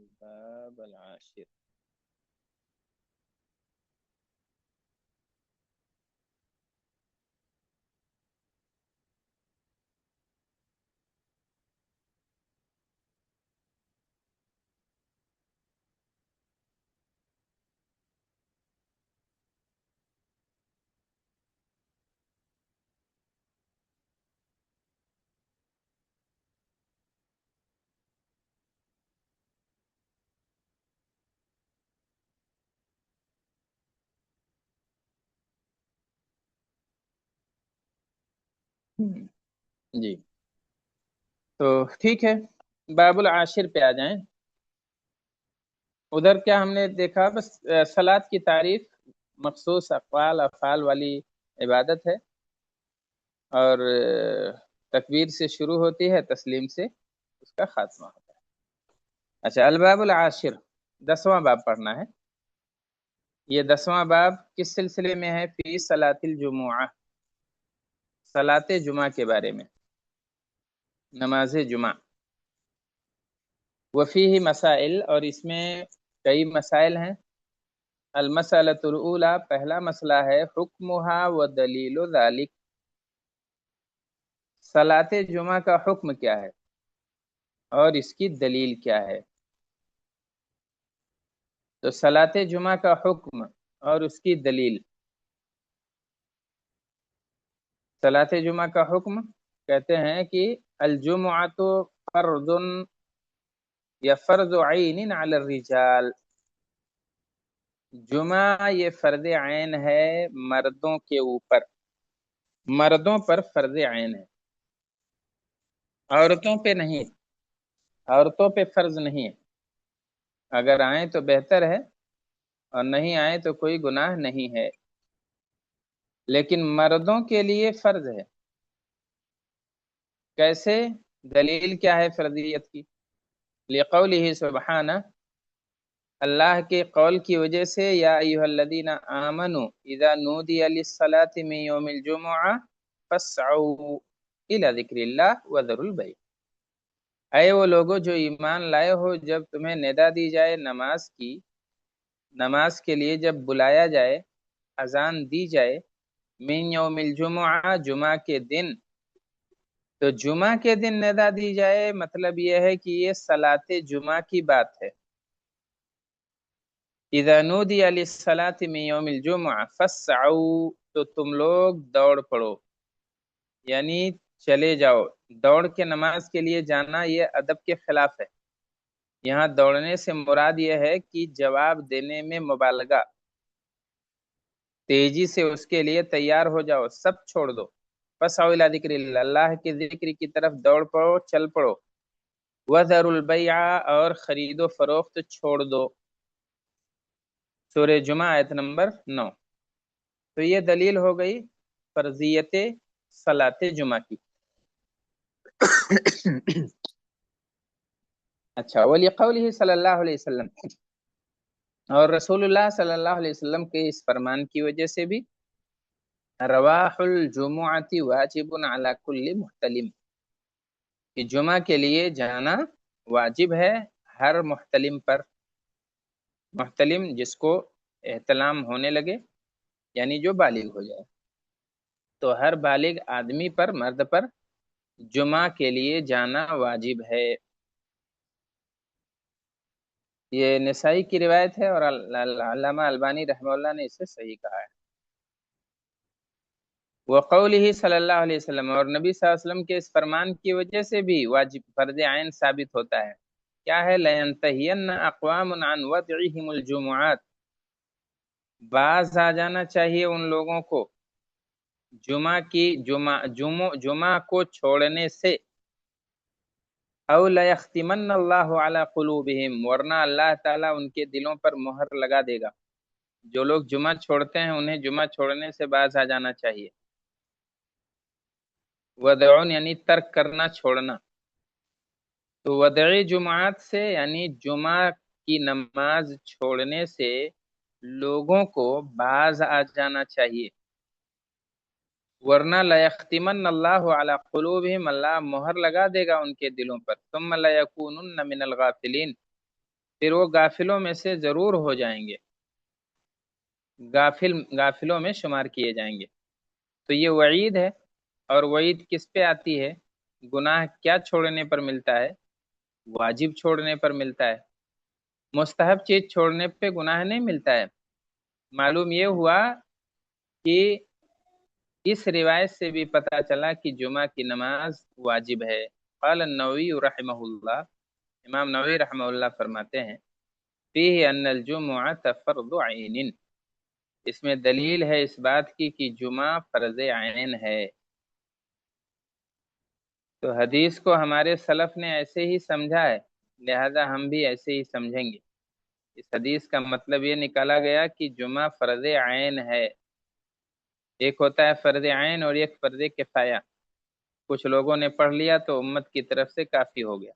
الباب العاشر. جی، تو ٹھیک ہے، باب العاشر پہ آ جائیں. ادھر کیا ہم نے دیکھا؟ بس صلاۃ کی تعریف مخصوص اقوال افعال والی عبادت ہے، اور تکبیر سے شروع ہوتی ہے، تسلیم سے اس کا خاتمہ ہوتا ہے. اچھا، الباب العاشر 10واں باب پڑھنا ہے. یہ 10واں باب کس سلسلے میں ہے؟ فی صلاۃ الجمعہ، صلاۃ جمعہ کے بارے میں، نماز جمعہ. وفیہ مسائل، اور اس میں کئی مسائل ہیں. المسألۃ الاولی، پہلا مسئلہ ہے حکمها و دلیل ذلک، صلاۃ جمعہ کا حکم کیا ہے اور اس کی دلیل کیا ہے. تو صلاۃ جمعہ کا حکم اور اس کی دلیل. صلاۃ جمعہ کا حکم کہتے ہیں کہ الجمعۃ فرض یا فرض عین علی الرجال، جمعہ یہ فرض عین ہے مردوں کے اوپر، مردوں پر فرض عین ہے، عورتوں پہ نہیں، عورتوں پہ فرض نہیں ہے. اگر آئیں تو بہتر ہے، اور نہیں آئیں تو کوئی گناہ نہیں ہے، لیکن مردوں کے لیے فرض ہے. کیسے؟ دلیل کیا ہے فرضیت کی؟ لقولہ سبحانہ، اللہ کے قول کی وجہ سے، یا ایھا الذین آمنوا اذا نودی للصلاۃ من یوم الجمعہ فاسعوا الی ذکر اللہ وذروا البیع. اے وہ لوگوں جو ایمان لائے ہو، جب تمہیں ندا دی جائے نماز کی، نماز کے لیے جب بلایا جائے، اذان دی جائے، من یوم الجمعہ، جمعہ کے دن، تو جمعہ کے دن ندا دی جائے، مطلب یہ ہے کہ یہ صلاۃ جمعہ کی بات ہے. اذا نودی للصلاۃ من یوم الجمعہ فاسعوا، تو تم لوگ دوڑ پڑو، یعنی چلے جاؤ. دوڑ کے نماز کے لیے جانا یہ ادب کے خلاف ہے. یہاں دوڑنے سے مراد یہ ہے کہ جواب دینے میں مبالغہ، تیزی سے اس کے لیے تیار ہو جاؤ، سب چھوڑ دو. فاسعوا الی ذکر اللہ، اللہ کے ذکر کی طرف دوڑ پڑو، چل پڑو. وذروا البیع، اور خرید و فروخت چھوڑ دو. سورہ جمعہ آیت نمبر 9. تو یہ دلیل ہو گئی فرضیت صلاۃ جمعہ کی. اچھا، ولی صلی اللہ علیہ وسلم، اور رسول اللہ صلی اللہ علیہ وسلم کے اس فرمان کی وجہ سے بھی، رواح الجمعۃ واجب علی کل محتلم، کہ جمعہ کے لیے جانا واجب ہے ہر محتلم پر. محتلم جس کو احتلام ہونے لگے، یعنی جو بالغ ہو جائے، تو ہر بالغ آدمی پر، مرد پر جمعہ کے لیے جانا واجب ہے. یہ نسائی کی روایت ہے، اور علامہ البانی رحمہ اللہ نے اسے صحیح کہا ہے. وقولہ صلی اللہ علیہ وسلم، اور نبی صلی اللہ علیہ وسلم کے اس فرمان کی وجہ سے بھی واجب فرض عین ثابت ہوتا ہے. کیا ہے؟ لَيَنْتَهِيَنَّ أَقْوَامٌ عَنْ وَضْعِهِمُ الْجُمُعَاتِ، باز آ جانا چاہیے ان لوگوں کو جمعہ کو چھوڑنے سے. او لَيَخْتِمَنَّ اللَّهُ عَلَى قُلُوبِهِمْ، ورنہ اللہ تعالیٰ ان کے دلوں پر مہر لگا دے گا. جو لوگ جمعہ چھوڑتے ہیں انہیں جمعہ چھوڑنے سے باز آ جانا چاہیے. ودعون یعنی ترک کرنا، چھوڑنا. تو ودعی جمعات سے یعنی جمعہ کی نماز چھوڑنے سے لوگوں کو باز آ جانا چاہیے، ورنہ لَيَخْتِمَنَّ اللَّهُ عَلَى قُلُوبِهِمْ، اللہ مہر لگا دے گا ان کے دلوں پر. ثُمَّ لَيَكُونُنَّ مِنَ الْغَافِلِينَ، پھر وہ غافلوں میں سے ضرور ہو جائیں گے، غافلوں میں شمار کیے جائیں گے۔ تو یہ وعید ہے، اور وعید کس پہ آتی ہے؟ گناہ کیا چھوڑنے پر ملتا ہے؟ واجب چھوڑنے پر ملتا ہے، مستحب چیز چھوڑنے پہ گناہ نہیں ملتا ہے۔ معلوم یہ ہوا کہ اس روایت سے بھی پتہ چلا کہ جمعہ کی نماز واجب ہے۔ قال النووی رحمہ اللہ، امام نووی رحمہ اللہ فرماتے ہیں فیہ ان الجمعہ فرض عین، اس میں دلیل ہے اس بات کی کہ جمعہ فرض عین ہے۔ تو حدیث کو ہمارے سلف نے ایسے ہی سمجھا ہے، لہذا ہم بھی ایسے ہی سمجھیں گے۔ اس حدیث کا مطلب یہ نکالا گیا کہ جمعہ فرض عین ہے۔ ایک ہوتا ہے فرض عین اور ایک فرض کفایہ۔ کچھ لوگوں نے پڑھ لیا تو امت کی طرف سے کافی ہو گیا،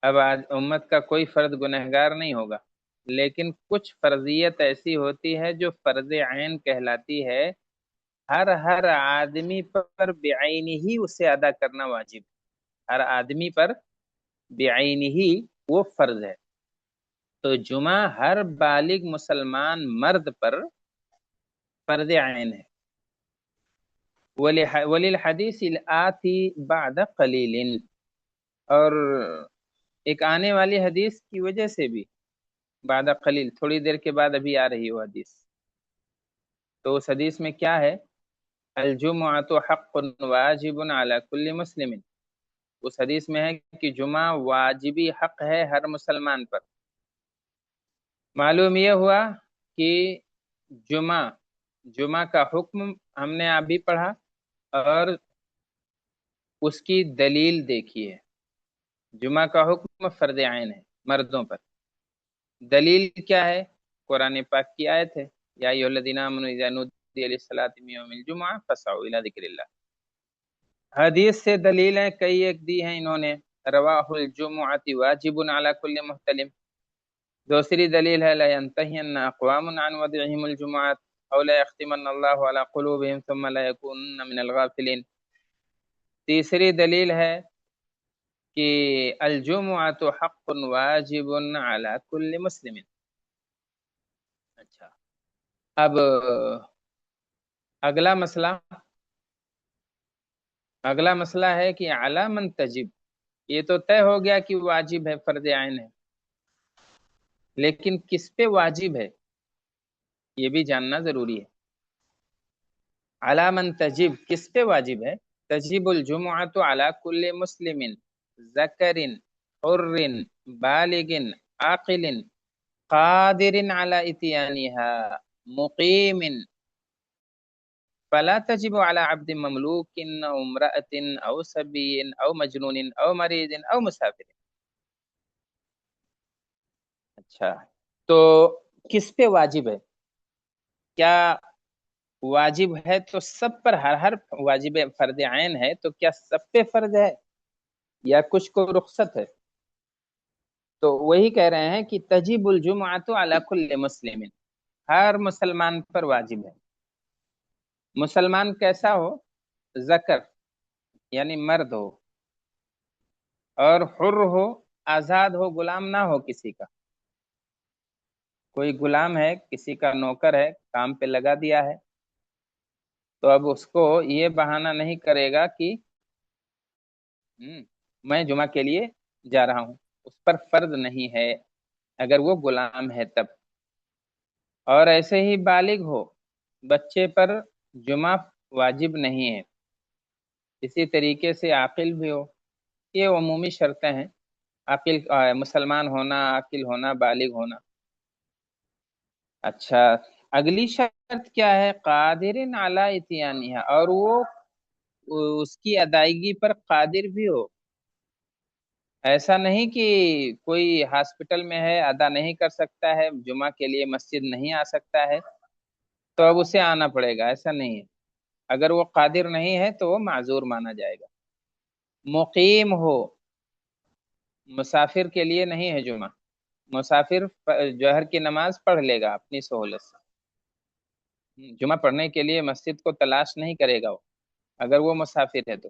اب آج امت کا کوئی فرد گنہگار نہیں ہوگا۔ لیکن کچھ فرضیت ایسی ہوتی ہے جو فرض عین کہلاتی ہے، ہر آدمی پر بعین ہی اسے ادا کرنا واجب ہے، ہر آدمی پر بعین ہی وہ فرض ہے۔ تو جمعہ ہر بالغ مسلمان مرد پر فرض عین ہے۔ وللحدیث الآتی بعد قلیل، اور ایک آنے والی حدیث کی وجہ سے بھی، بعد قلیل تھوڑی دیر کے بعد ابھی آ رہی وہ حدیث، تو اس حدیث میں کیا ہے؟ الجمعۃ حق واجب علی کل مسلم، اس حدیث میں ہے کہ جمعہ واجبی حق ہے ہر مسلمان پر۔ معلوم یہ ہوا کہ جمعہ کا حکم ہم نے ابھی پڑھا، اور اس کی دلیل دیکھی ہے۔ جمعہ کا حکم فرض عین ہے مردوں پر، دلیل کیا ہے؟ قرآن پاک کی آیت ہے، یا ایھا الذین آمنوا اذا نودی للصلاۃ من یوم الجمعہ فاسعوا الی ذکر اللہ۔ حدیث سے دلیلیں کئی ایک دی ہیں انہوں نے، رواہ الجمعۃ واجب علی کل محتلم۔ دوسری دلیل ہے لینتہین اقوام عن ودعهم الجمعۃ او لا یختمن اللہ علی قلوبهم ثم لا یکونن من الغافلین۔ تیسری دلیل ہے کہ الجمعۃ حق واجب علی کل مسلم۔ اچھا، اب اگلا مسئلہ ہے کہ علی من تجب، یہ تو طے ہو گیا کہ واجب ہے، فرض عین ہے، لیکن کس پہ واجب ہے یہ بھی جاننا ضروری ہے۔ علی من تجب کس پہ واجب ہے؟ تجب الجمعۃ علی کل مسلم ذکر حر بالغ عاقل قادر علی اتیانها مقیم، فلا تجب على عبد مملوک او امرأة او صبی او مجنون او مریض او مسافر۔ اچھا، تو کس پہ واجب ہے؟ کیا واجب ہے تو سب پر، ہر واجب فرض عین ہے تو کیا سب پہ فرض ہے یا کچھ کو رخصت ہے؟ تو وہی کہہ رہے ہیں کہ تجب الجمعۃ علی کل مسلم، ہر مسلمان پر واجب ہے۔ مسلمان کیسا ہو؟ ذکر یعنی مرد ہو، اور حر ہو، آزاد ہو، غلام نہ ہو کسی کا۔ کوئی غلام ہے، کسی کا نوکر ہے، کام پہ لگا دیا ہے، تو اب اس کو یہ بہانہ نہیں کرے گا کہ میں جمعہ کے لیے جا رہا ہوں، اس پر فرض نہیں ہے اگر وہ غلام ہے تب۔ اور ایسے ہی بالغ ہو، بچے پر جمعہ واجب نہیں ہے۔ اسی طریقے سے عاقل بھی ہو، یہ عمومی شرطیں ہیں، عاقل مسلمان ہونا، عاقل ہونا، بالغ ہونا۔ اچھا، اگلی شرط کیا ہے؟ قادر علی اتیانها، اور وہ اس کی ادائیگی پر قادر بھی ہو۔ ایسا نہیں کہ کوئی ہاسپٹل میں ہے، ادا نہیں کر سکتا ہے، جمعہ کے لیے مسجد نہیں آ سکتا ہے تو اب اسے آنا پڑے گا، ایسا نہیں ہے۔ اگر وہ قادر نہیں ہے تو وہ معذور مانا جائے گا۔ مقیم ہو، مسافر کے لیے نہیں ہے جمعہ، مسافر جوہر کی نماز پڑھ لے گا اپنی سہولت سے، جمعہ پڑھنے کے لیے مسجد کو تلاش نہیں کرے گا وہ، اگر وہ مسافر ہے تو۔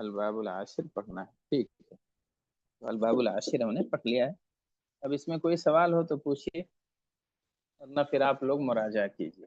الباب العاشر پڑھنا ہے، ٹھیک ہے، تو الباب العاشر ہم نے پڑھ لیا ہے۔ اب اس میں کوئی سوال ہو تو پوچھیے، ورنہ پھر آپ لوگ مراجعہ کیجیے۔